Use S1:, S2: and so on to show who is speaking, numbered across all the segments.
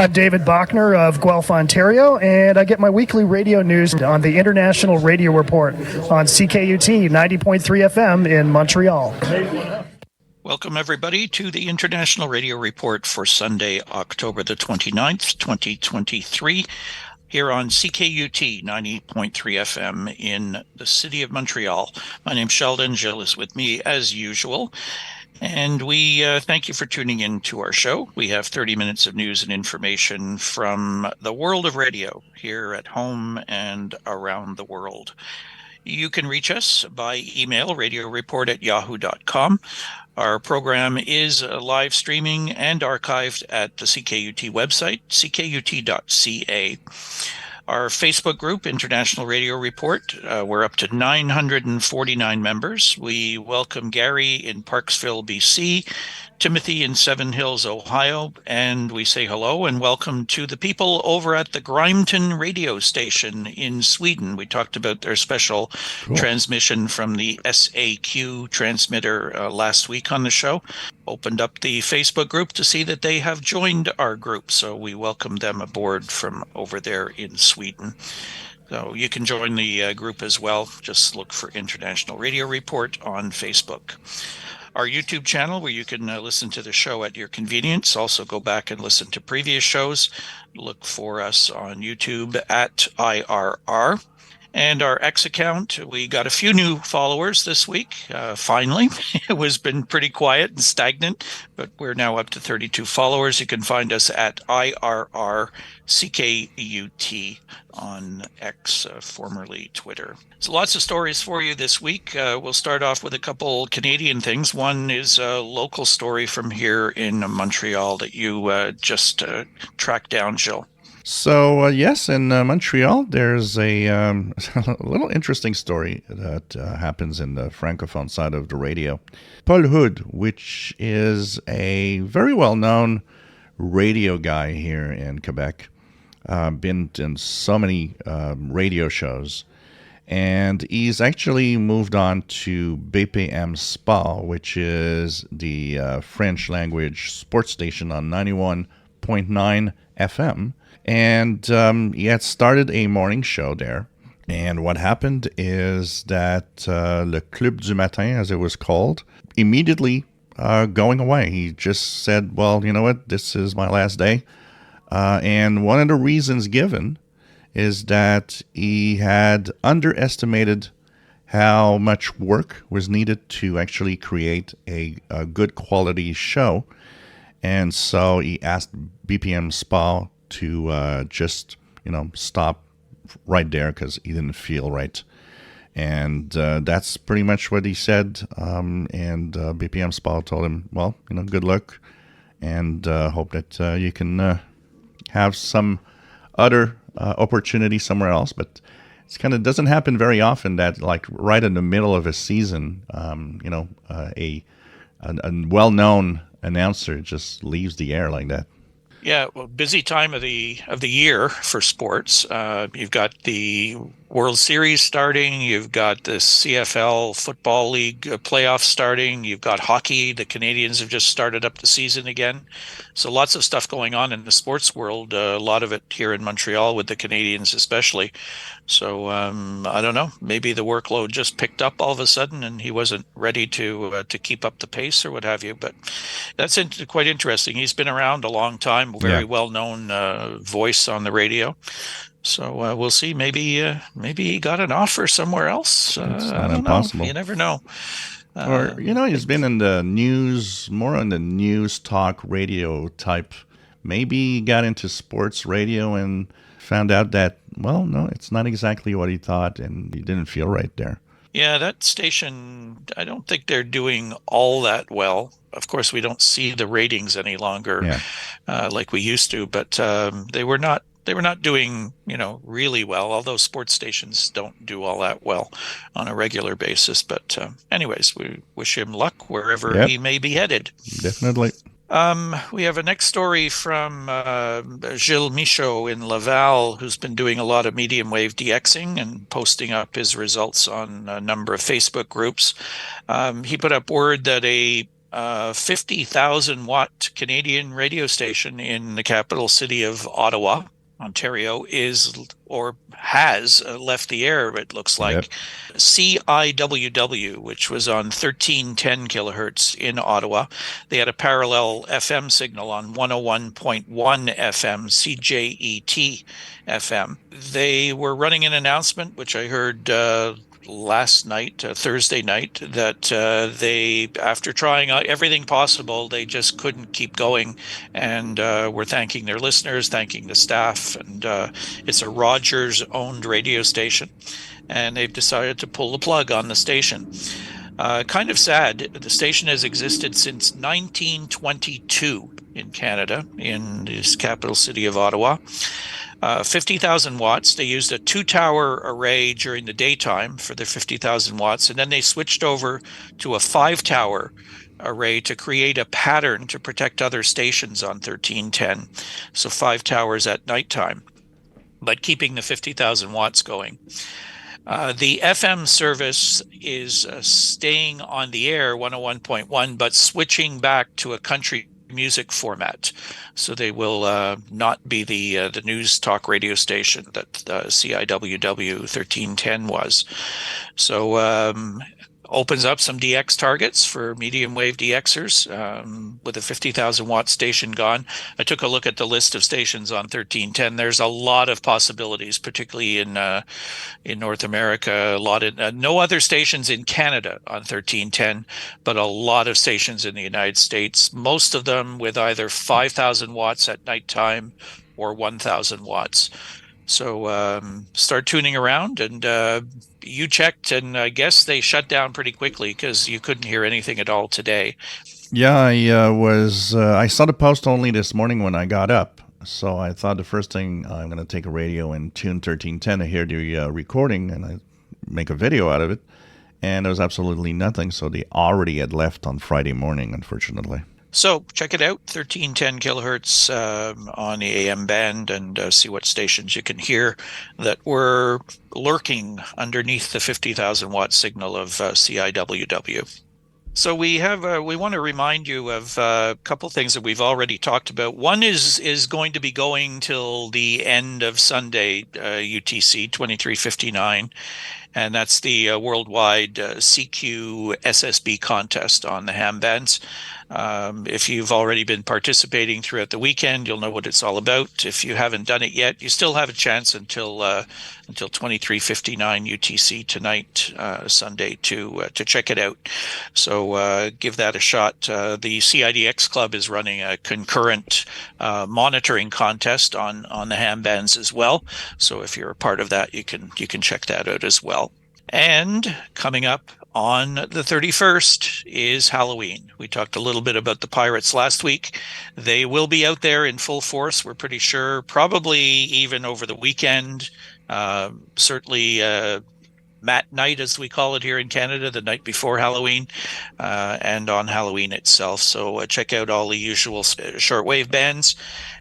S1: I'm David Bachner of Guelph, Ontario, and I get my weekly radio news on the International Radio Report on CKUT 90.3 FM in Montreal.
S2: Welcome, everybody, to the International Radio Report for Sunday, October the 29th, 2023, here on CKUT 90.3 FM in the city of Montreal. My name's Sheldon. Jill is with me as usual. And we thank you for tuning in to our show. We have 30 minutes of news and information from the world of radio here at home and around the world. You can reach us by email, radioreport@yahoo.com. Our program is live streaming and archived at the CKUT website, ckut.ca. Our Facebook group, International Radio Report, we're up to 949 members. We welcome Gary in Parksville, BC, Timothy in Seven Hills, Ohio, and we say hello and welcome to the people over at the Grimeton radio station in Sweden. We talked about their special transmission from the SAQ transmitter last week on the show. Opened up the Facebook group to see that they have joined our group, so we welcome them aboard from over there in Sweden. So you can join the group as well. Just look for International Radio Report on Facebook. Our YouTube channel, where you can listen to the show at your convenience. Also go back and listen to previous shows. Look for us on YouTube at IRR. And our X account, we got a few new followers this week, finally. It was been pretty quiet and stagnant, but we're now up to 32 followers. You can find us at IRR CKUT on X, formerly Twitter. So lots of stories for you this week. We'll start off with a couple Canadian things. One is a local story from here in Montreal that you just tracked down, Jill.
S3: So, yes, in Montreal, there's a little interesting story that happens in the Francophone side of the radio. Paul Hood, which is a very well-known radio guy here in Quebec, been in so many radio shows, and he's actually moved on to BPM Sport, which is the French language sports station on 91.9 FM. And he had started a morning show there. And what happened is that Le Club du Matin, as it was called, immediately going away. He just said, well, you know what, this is my last day. And one of the reasons given is that he had underestimated how much work was needed to actually create a good quality show. And so he asked BPM Sport to just, stop right there because he didn't feel right. And that's pretty much what he said. And BPM Sport told him, well, good luck, and hope that you can have some other opportunity somewhere else. But it's kind of doesn't happen very often that, like, right in the middle of a season, a well-known announcer just leaves the air like that.
S2: Yeah, well, busy time of the year for sports. You've got the World Series starting. You've got the CFL Football League playoffs starting. You've got hockey. The Canadians have just started up the season again. So lots of stuff going on in the sports world. A lot of it here in Montreal with the Canadians especially. So I don't know. Maybe the workload just picked up all of a sudden, and he wasn't ready to keep up the pace or what have you. But that's quite interesting. He's been around a long time, very well-known voice on the radio. So we'll see. Maybe he got an offer somewhere else.
S3: It's not impossible.
S2: You never know.
S3: Or he's been in the news, more on the news talk radio type. Maybe he got into sports radio and found out that, well, no, it's not exactly what he thought, and he didn't feel right there.
S2: Yeah, that station, I don't think they're doing all that well. Of course, we don't see the ratings any longer like we used to, but they were not doing, really well, although sports stations don't do all that well on a regular basis. But anyways, we wish him luck wherever he may be headed.
S3: Definitely.
S2: We have a next story from Gilles Michaud in Laval, who's been doing a lot of medium wave DXing and posting up his results on a number of Facebook groups. He put up word that a 50,000 watt Canadian radio station in the capital city of Ottawa, Ontario, has left the air, it looks like.
S3: Yep.
S2: CIWW, which was on 1310 kilohertz in Ottawa. They had a parallel FM signal on 101.1 FM, CJET FM. They were running an announcement, which I heard last night, Thursday night, that they, after trying everything possible, they just couldn't keep going, and were thanking their listeners, thanking the staff, and it's a Rogers-owned radio station, and they've decided to pull the plug on the station. Kind of sad. The station has existed since 1922 in Canada, in this capital city of Ottawa. 50,000 watts. They used a 2-tower array during the daytime for the 50,000 watts, and then they switched over to a 5-tower array to create a pattern to protect other stations on 1310. So 5 towers at nighttime, but keeping the 50,000 watts going. The FM service is staying on the air, 101.1, but switching back to a country music format. So they will not be the news talk radio station that CIWW 1310 was. So opens up some DX targets for medium wave DXers with a 50,000 watt station gone. I took a look at the list of stations on 1310. There's a lot of possibilities, particularly in North America. A lot of no other stations in Canada on 1310, but a lot of stations in the United States. Most of them with either 5,000 watts at nighttime or 1,000 watts. So start tuning around, and you checked, and I guess they shut down pretty quickly because you couldn't hear anything at all today.
S3: Yeah, I saw the post only this morning when I got up. So I thought the first thing, I'm going to take a radio and tune 1310 to hear the recording, and I make a video out of it. And there was absolutely nothing. So they already had left on Friday morning, unfortunately.
S2: So check it out, 1310 kilohertz on the AM band, and see what stations you can hear that were lurking underneath the 50,000 watt signal of CIWW. So we want to remind you of a couple things that we've already talked about. One is going to be going till the end of Sunday, UTC 2359. And that's the worldwide CQ SSB contest on the ham bands. If you've already been participating throughout the weekend, you'll know what it's all about. If you haven't done it yet, you still have a chance until 23:59 UTC tonight, Sunday, to check it out. So give that a shot. The CIDX Club is running a concurrent monitoring contest on the ham bands as well. So if you're a part of that, you can check that out as well. And coming up on the 31st is Halloween. We talked a little bit about the pirates last week. They will be out there in full force, we're pretty sure, probably even over the weekend. Certainly Mat Night, as we call it here in Canada, the night before Halloween, and on Halloween itself. So check out all the usual shortwave bands.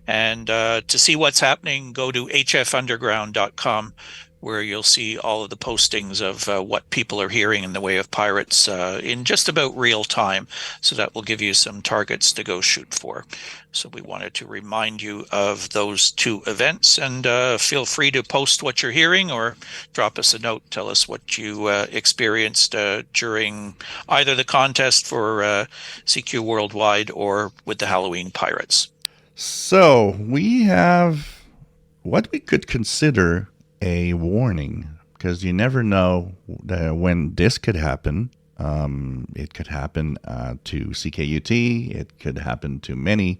S2: And to see what's happening, go to hfunderground.com, where you'll see all of the postings of what people are hearing in the way of pirates in just about real time. So that will give you some targets to go shoot for. So we wanted to remind you of those two events, and feel free to post what you're hearing or drop us a note. Tell us what you experienced during either the contest for CQ Worldwide or with the Halloween Pirates.
S3: So we have what we could consider a warning, because you never know when this could happen. It could happen to CKUT. It could happen to many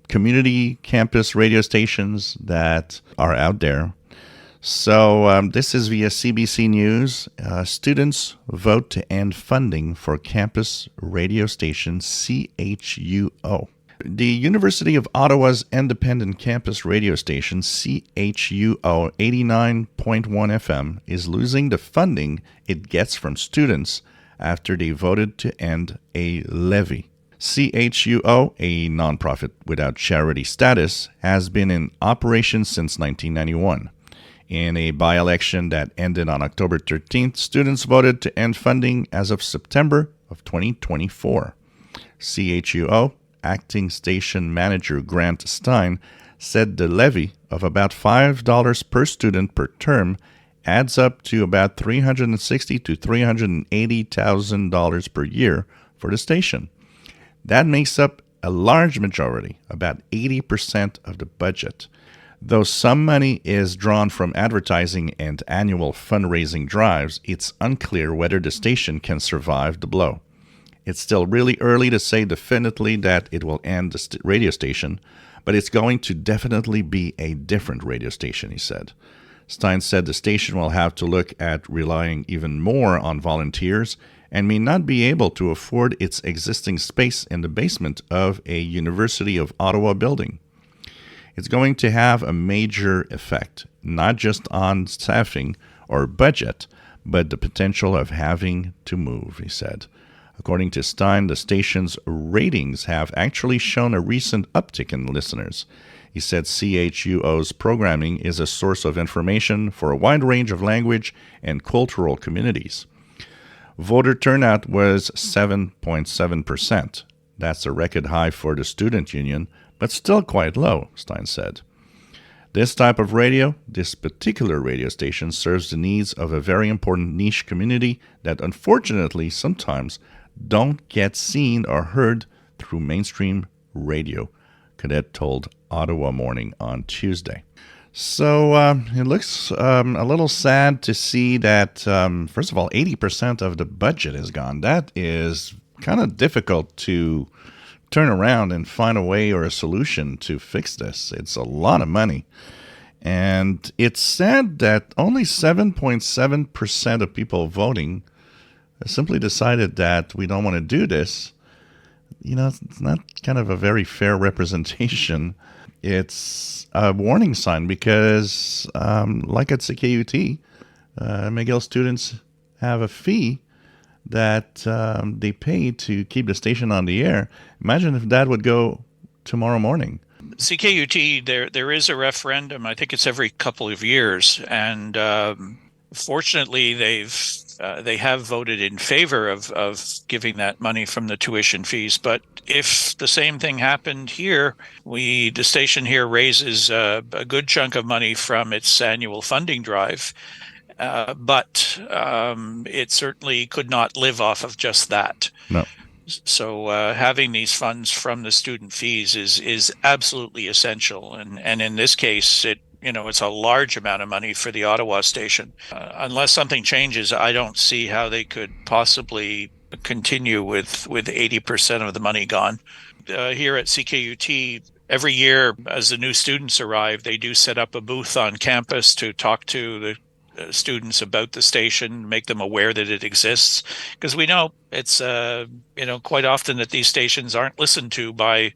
S3: community campus radio stations that are out there. So this is via CBC News. Students vote to end funding for campus radio station CHUO. The University of Ottawa's independent campus radio station, CHUO 89.1 FM, is losing the funding it gets from students after they voted to end a levy. CHUO, a nonprofit without charity status, has been in operation since 1991. In a by-election that ended on October 13th, students voted to end funding as of September of 2024. CHUO Acting Station Manager Grant Stein said the levy of about $5 per student per term adds up to about $360,000 to $380,000 per year for the station. That makes up a large majority, about 80% of the budget. Though some money is drawn from advertising and annual fundraising drives, it's unclear whether the station can survive the blow. It's still really early to say definitely that it will end the radio station, but it's going to definitely be a different radio station, he said. Stein said the station will have to look at relying even more on volunteers and may not be able to afford its existing space in the basement of a University of Ottawa building. It's going to have a major effect, not just on staffing or budget, but the potential of having to move, he said. According to Stein, the station's ratings have actually shown a recent uptick in listeners. He said CHUO's programming is a source of information for a wide range of language and cultural communities. Voter turnout was 7.7%. That's a record high for the student union, but still quite low, Stein said. This type of radio, this particular radio station, serves the needs of a very important niche community that unfortunately sometimes don't get seen or heard through mainstream radio, Cadet told Ottawa Morning on Tuesday. So it looks a little sad to see that, first of all, 80% of the budget is gone. That is kind of difficult to turn around and find a way or a solution to fix this. It's a lot of money. And it's sad that only 7.7% of people voting simply decided that we don't want to do this. You know, it's not kind of a very fair representation. It's a warning sign because, like at CKUT, McGill students have a fee that they pay to keep the station on the air. Imagine if that would go tomorrow morning.
S2: CKUT, there is a referendum. I think it's every couple of years, and fortunately, they have voted in favor of giving that money from the tuition fees. But if the same thing happened here, the station here raises a good chunk of money from its annual funding drive, but it certainly could not live off of just that.
S3: No.
S2: So having these funds from the student fees is absolutely essential, and in this case, it's a large amount of money for the Ottawa station. Unless something changes, I don't see how they could possibly continue with 80% of the money gone. Here at CKUT, every year as the new students arrive, they do set up a booth on campus to talk to the students about the station, make them aware that it exists, because we know it's quite often that these stations aren't listened to by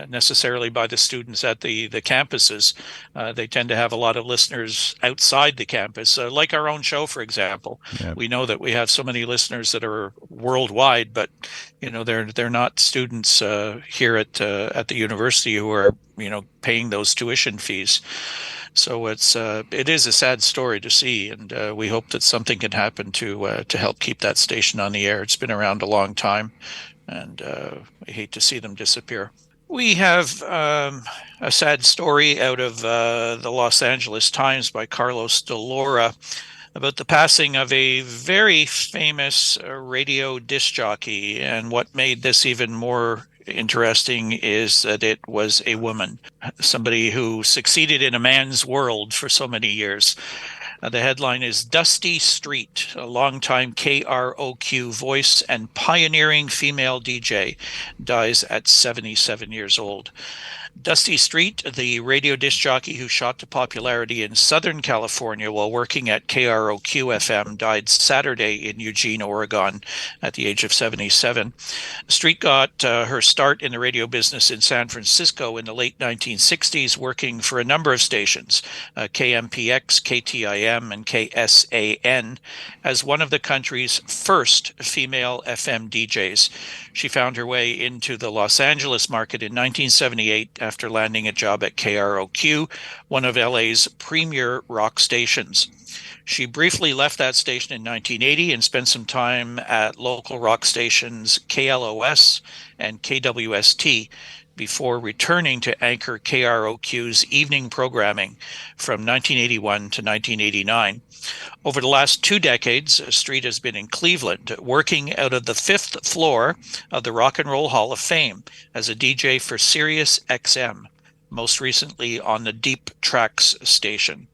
S2: necessarily by the students at the campuses. They tend to have a lot of listeners outside the campus, like our own show, for example.
S3: Yeah.
S2: We know that we have so many listeners that are worldwide, but they're not students here at the university who are paying those tuition fees. So it is a sad story to see, and we hope that something can happen to help keep that station on the air. It's been around a long time, and I hate to see them disappear. We have a sad story out of the Los Angeles Times by Carlos DeLora about the passing of a very famous radio disc jockey. And what made this even more interesting is that it was a woman, somebody who succeeded in a man's world for so many years. The headline is Dusty Street, a longtime KROQ voice and pioneering female DJ, dies at 77 years old. Dusty Street, the radio disc jockey who shot to popularity in Southern California while working at KROQ FM, died Saturday in Eugene, Oregon, at the age of 77. Street got her start in the radio business in San Francisco in the late 1960s, working for a number of stations, KMPX, KTIM, and KSAN, as one of the country's first female FM DJs. She found her way into the Los Angeles market in 1978 after landing a job at KROQ, one of LA's premier rock stations. She briefly left that station in 1980 and spent some time at local rock stations KLOS and KWST before returning to anchor KROQ's evening programming from 1981 to 1989. Over the last 2 decades, Street has been in Cleveland, working out of the 5th floor of the Rock and Roll Hall of Fame as a DJ for Sirius XM, most recently on the Deep Tracks station.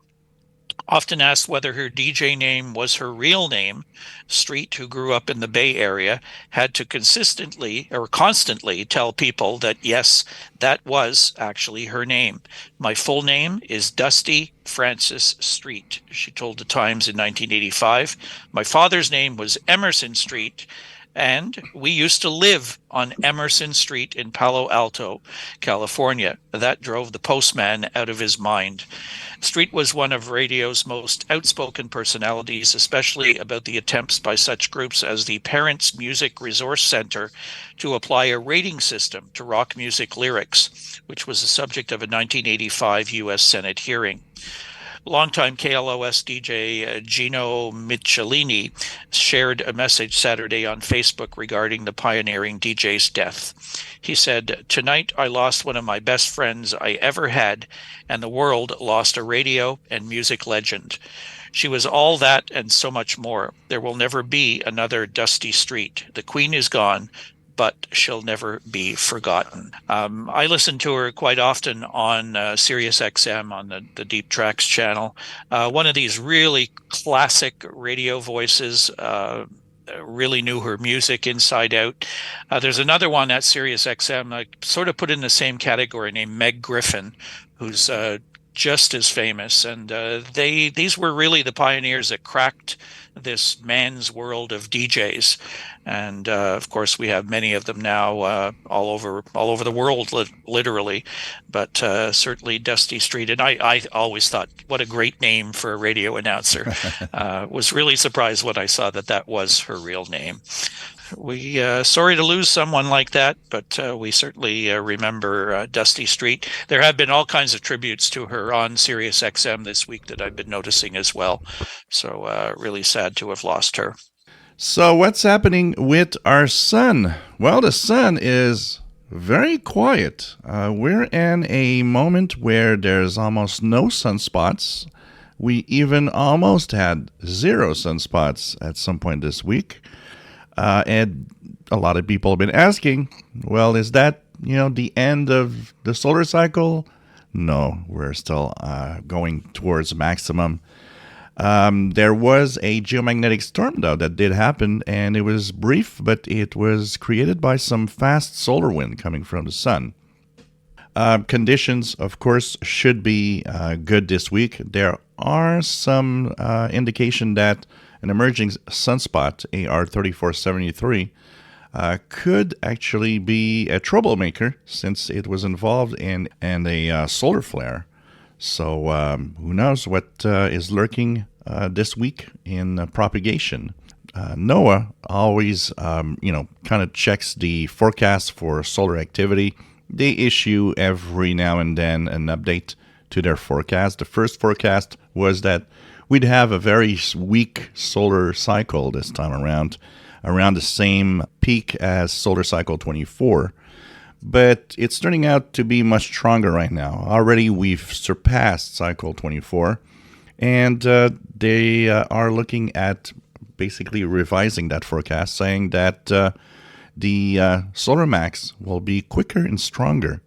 S2: Often asked whether her DJ name was her real name, Street, who grew up in the Bay Area, had to constantly tell people that yes, that was actually her name. My full name is Dusty Francis Street, she told the Times in 1985. My father's name was Emerson Street, and we used to live on Emerson Street in Palo Alto, California. That drove the postman out of his mind. Street was one of radio's most outspoken personalities, especially about the attempts by such groups as the Parents Music Resource Center to apply a rating system to rock music lyrics, which was the subject of a 1985 U.S. Senate hearing. Longtime KLOS DJ Gino Michelini shared a message Saturday on Facebook regarding the pioneering DJ's death. He said, "Tonight I lost one of my best friends I ever had, and the world lost a radio and music legend. She was all that and so much more. There will never be another Dusty Street. The Queen is gone, but she'll never be forgotten." I listen to her quite often on Sirius XM on the Deep Tracks channel. One of these really classic radio voices, really knew her music inside out. There's another one at Sirius XM I sort of put in the same category named Meg Griffin, who's just as famous. And these were really the pioneers that cracked this man's world of DJs. And of course, we have many of them now all over the world, literally. But certainly Dusty Street. And I always thought, what a great name for a radio announcer. Was really surprised when I saw that was her real name. We sorry to lose someone like that, but we certainly remember Dusty Street. There have been all kinds of tributes to her on Sirius XM this week that I've been noticing as well. So really sad to have lost her.
S3: So what's happening with our sun? Well, the sun is very quiet. We're in a moment where there's almost no sunspots. We even almost had 0 sunspots at some point this week. And a lot of people have been asking, well, is that, the end of the solar cycle? No, we're still going towards maximum. There was a geomagnetic storm, though, that did happen, and it was brief, but it was created by some fast solar wind coming from the sun. Conditions, of course, should be good this week. There are some indication that an emerging sunspot, AR3473, could actually be a troublemaker since it was involved in a solar flare. So who knows what is lurking this week in propagation. NOAA always, kind of checks the forecast for solar activity. They issue every now and then an update to their forecast. The first forecast was that we'd have a very weak solar cycle this time around the same peak as solar cycle 24. But it's turning out to be much stronger right now. Already we've surpassed cycle 24, and they are looking at basically revising that forecast, saying that the solar max will be quicker and stronger.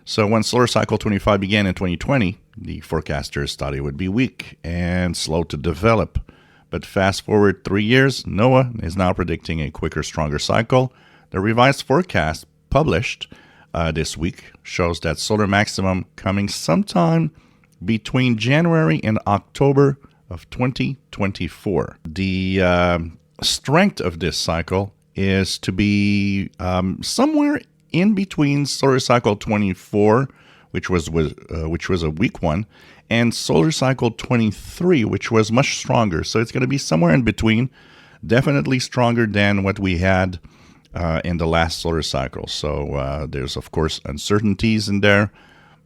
S3: So when solar cycle 25 began in 2020, the forecasters thought it would be weak and slow to develop. But fast forward 3 years, NOAA is now predicting a quicker, stronger cycle. The revised forecast published this week shows that solar maximum coming sometime between January and October of 2024. The strength of this cycle is to be somewhere in between solar cycle 24, which was a weak one, and solar cycle 23, which was much stronger. So it's going to be somewhere in between, definitely stronger than what we had in the last solar cycle. So there's, of course, uncertainties in there,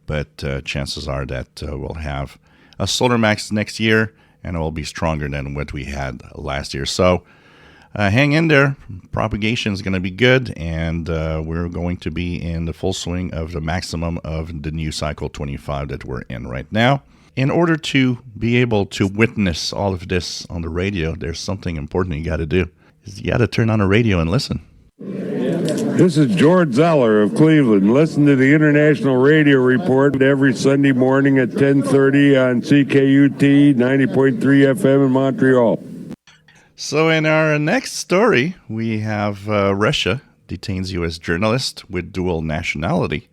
S3: but chances are that we'll have a solar max next year, and it will be stronger than what we had last year. So hang in there. Propagation is going to be good, and we're going to be in the full swing of the maximum of the new cycle 25 that we're in right now. In order to be able to witness all of this on the radio, there's something important you got to do. You got to turn on a radio and listen.
S4: This is George Zeller of Cleveland. Listen to the International Radio Report every Sunday morning at 10:30 on CKUT 90.3 FM in Montreal.
S3: So in our next story, we have Russia detains U.S. journalist with dual nationality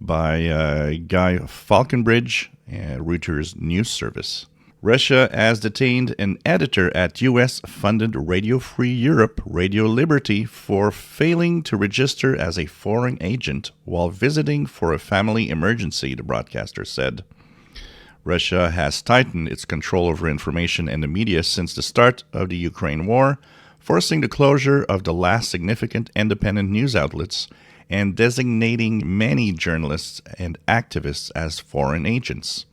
S3: by Guy Faulconbridge, Reuters news service. Russia has detained an editor at U.S.-funded Radio Free Europe, Radio Liberty, for failing to register as a foreign agent while visiting for a family emergency, the broadcaster said. Russia has tightened its control over information and the media since the start of the Ukraine war, forcing the closure of the last significant independent news outlets and designating many journalists and activists as foreign agents.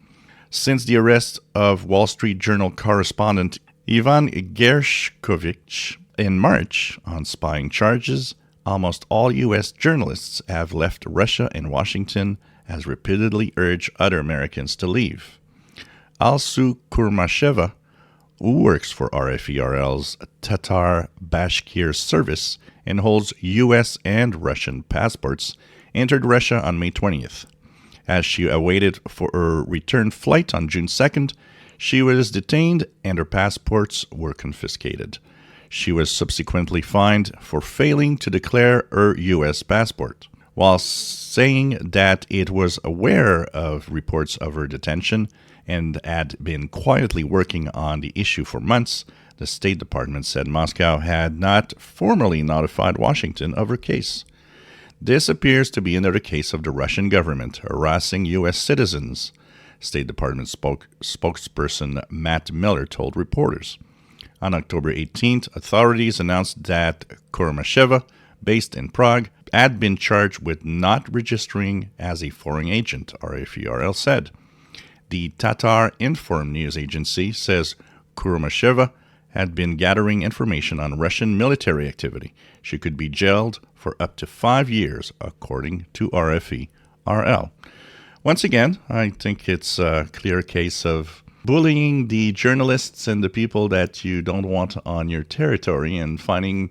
S3: Since the arrest of Wall Street Journal correspondent Ivan Gershkovich in March on spying charges, almost all U.S. journalists have left Russia and Washington, as repeatedly urged other Americans to leave. Alsu Kurmasheva, who works for ARRL's Tatar Bashkir service and holds U.S. and Russian passports, entered Russia on May 20th. As she awaited for her return flight on June 2nd, she was detained and her passports were confiscated. She was subsequently fined for failing to declare her U.S. passport. While saying that it was aware of reports of her detention and had been quietly working on the issue for months, the State Department said Moscow had not formally notified Washington of her case. This appears to be another case of the Russian government harassing U.S. citizens, State Department spokesperson Matt Miller told reporters. On October 18th, authorities announced that Kurmasheva, based in Prague, had been charged with not registering as a foreign agent, ARRL said. The Tatar Inform news agency says Kurmasheva had been gathering information on Russian military activity. She could be jailed for up to 5 years, according to RFE-RL. Once again, I think it's a clear case of bullying the journalists and the people that you don't want on your territory and finding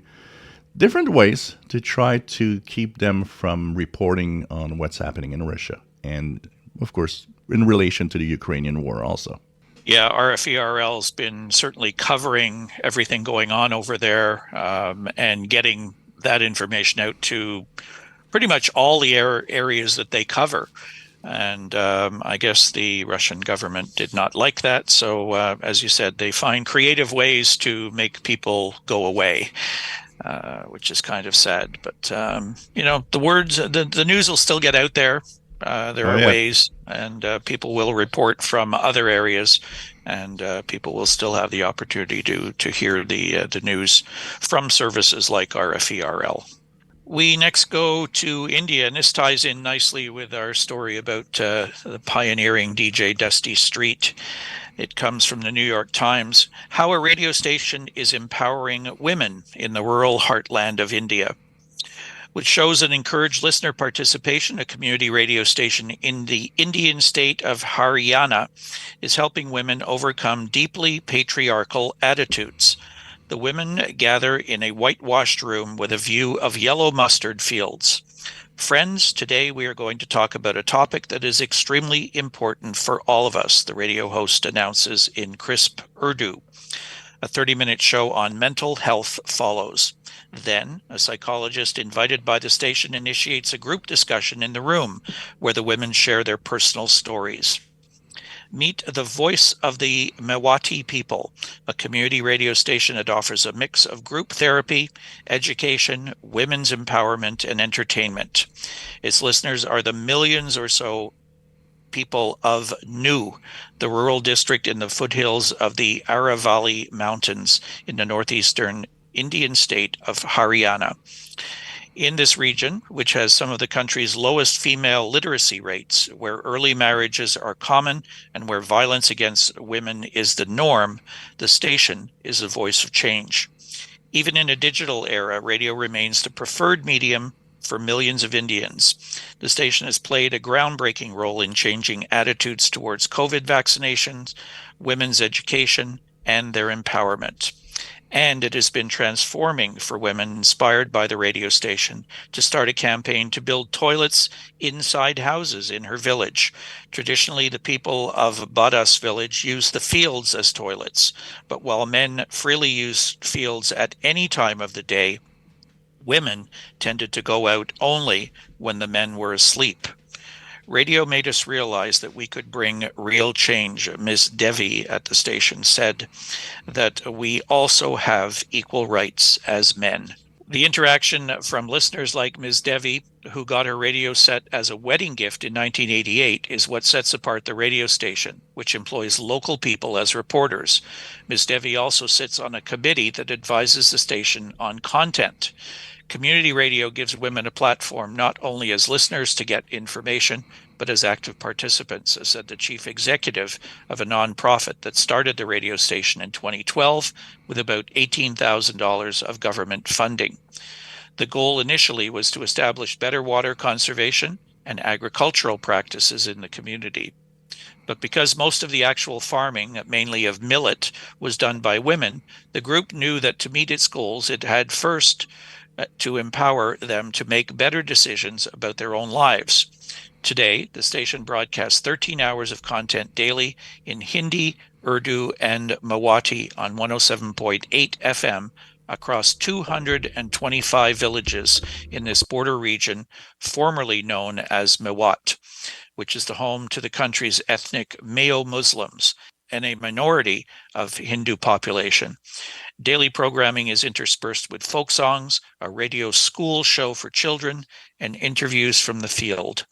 S3: different ways to try to keep them from reporting on what's happening in Russia. And, of course, in relation to the Ukrainian war also.
S2: Yeah, RFE-RL's been certainly covering everything going on over there and getting that information out to pretty much all the areas that they cover. And I guess the Russian government did not like that. So, as you said, they find creative ways to make people go away, which is kind of sad. But, the news will still get out there. There are ways, and people will report from other areas, and people will still have the opportunity to hear the news from services like RFE-RL. We next go to India, and this ties in nicely with our story about the pioneering DJ Dusty Street. It comes from the New York Times. How a radio station is empowering women in the rural heartland of India. Which shows and encourage listener participation, a community radio station in the Indian state of Haryana is helping women overcome deeply patriarchal attitudes. The women gather in a whitewashed room with a view of yellow mustard fields. Friends, today we are going to talk about a topic that is extremely important for all of us, the radio host announces in crisp Urdu. A 30-minute show on mental health follows. Then, a psychologist invited by the station initiates a group discussion in the room where the women share their personal stories. Meet the Voice of the Mewati People, a community radio station that offers a mix of group therapy, education, women's empowerment, and entertainment. Its listeners are the millions or so people of Nu, the rural district in the foothills of the Aravalli Mountains in the northeastern Indian state of Haryana. In this region, which has some of the country's lowest female literacy rates, where early marriages are common and where violence against women is the norm, the station is a voice of change. Even in a digital era, radio remains the preferred medium for millions of Indians. The station has played a groundbreaking role in changing attitudes towards COVID vaccinations, women's education, and their empowerment. And it has been transforming for women inspired by the radio station to start a campaign to build toilets inside houses in her village. Traditionally, the people of Badas village use the fields as toilets, but while men freely use fields at any time of the day, women tended to go out only when the men were asleep. Radio made us realize that we could bring real change. Ms. Devi at the station said that we also have equal rights as men. The interaction from listeners like Ms. Devi, who got her radio set as a wedding gift in 1988, is what sets apart the radio station, which employs local people as reporters. Ms. Devi also sits on a committee that advises the station on content. Community radio gives women a platform not only as listeners to get information, but as active participants, said the chief executive of a nonprofit that started the radio station in 2012 with about $18,000 of government funding. The goal initially was to establish better water conservation and agricultural practices in the community. But because most of the actual farming, mainly of millet, was done by women, the group knew that to meet its goals, it had first to empower them to make better decisions about their own lives. Today, the station broadcasts 13 hours of content daily in Hindi, Urdu, and Marathi on 107.8 FM across 225 villages in this border region, formerly known as Mewat, which is the home to the country's ethnic Mayo Muslims and a minority of Hindu population. Daily programming is interspersed with folk songs, a radio school show for children, and interviews from the field.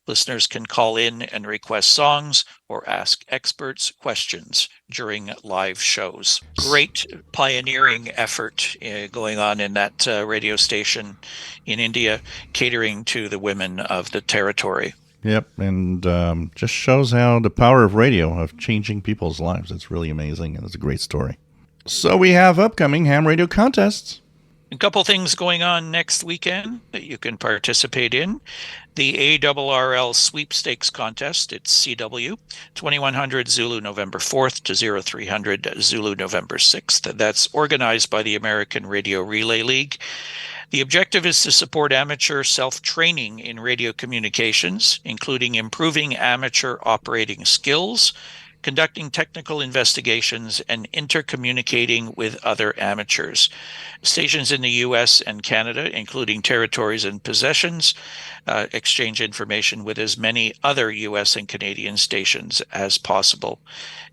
S2: Listeners can call in and request songs or ask experts questions during live shows. Great pioneering effort going on in that radio station in India, catering to the women of the territory.
S3: Yep, and just shows how the power of radio, of changing people's lives. It's really amazing, and it's a great story. So we have upcoming ham radio contests.
S2: A couple things going on next weekend that you can participate in. The ARRL Sweepstakes Contest, it's CW, 2100 Zulu November 4th to 0300 Zulu November 6th. That's organized by the American Radio Relay League. The objective is to support amateur self-training in radio communications, including improving amateur operating skills, conducting technical investigations, and intercommunicating with other amateurs. Stations in the U.S. and Canada, including territories and possessions, exchange information with as many other U.S. and Canadian stations as possible.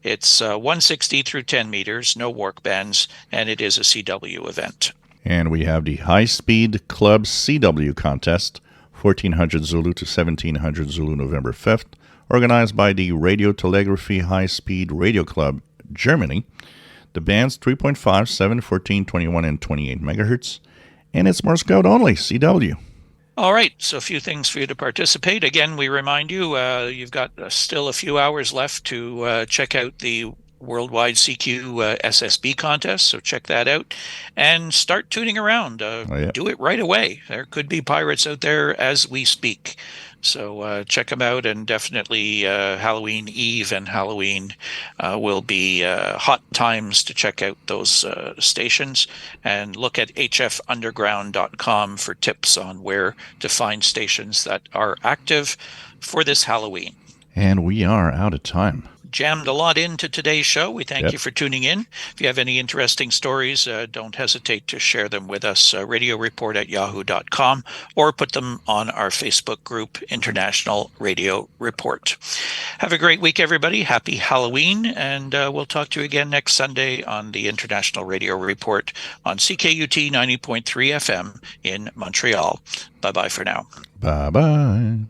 S2: It's 160 through 10 meters, no work bands, and it is a CW event.
S3: And we have the High Speed Club CW Contest, 1400 Zulu to 1700 Zulu November 5th, organized by the Radio Telegraphy High Speed Radio Club, Germany. The band's 3.5, 7, 14, 21, and 28 megahertz, and it's Morse code only, CW.
S2: All right, so a few things for you to participate. Again, we remind you, you've got still a few hours left to check out the worldwide CQ SSB contest, so check that out and start tuning around. Do it right away. There could be pirates out there as we speak, so check them out. And definitely Halloween Eve and Halloween will be hot times to check out those stations, and look at hfunderground.com for tips on where to find stations that are active for this Halloween.
S3: And we are out of time.
S2: Jammed a lot into today's show. We thank you for tuning in. If you have any interesting stories, don't hesitate to share them with us, radioreport@yahoo.com, or put them on our Facebook group, International Radio Report. Have a great week, everybody. Happy Halloween, and we'll talk to you again next Sunday on the International Radio Report on CKUT 90.3 FM in Montreal. Bye-bye for now.
S3: Bye-bye.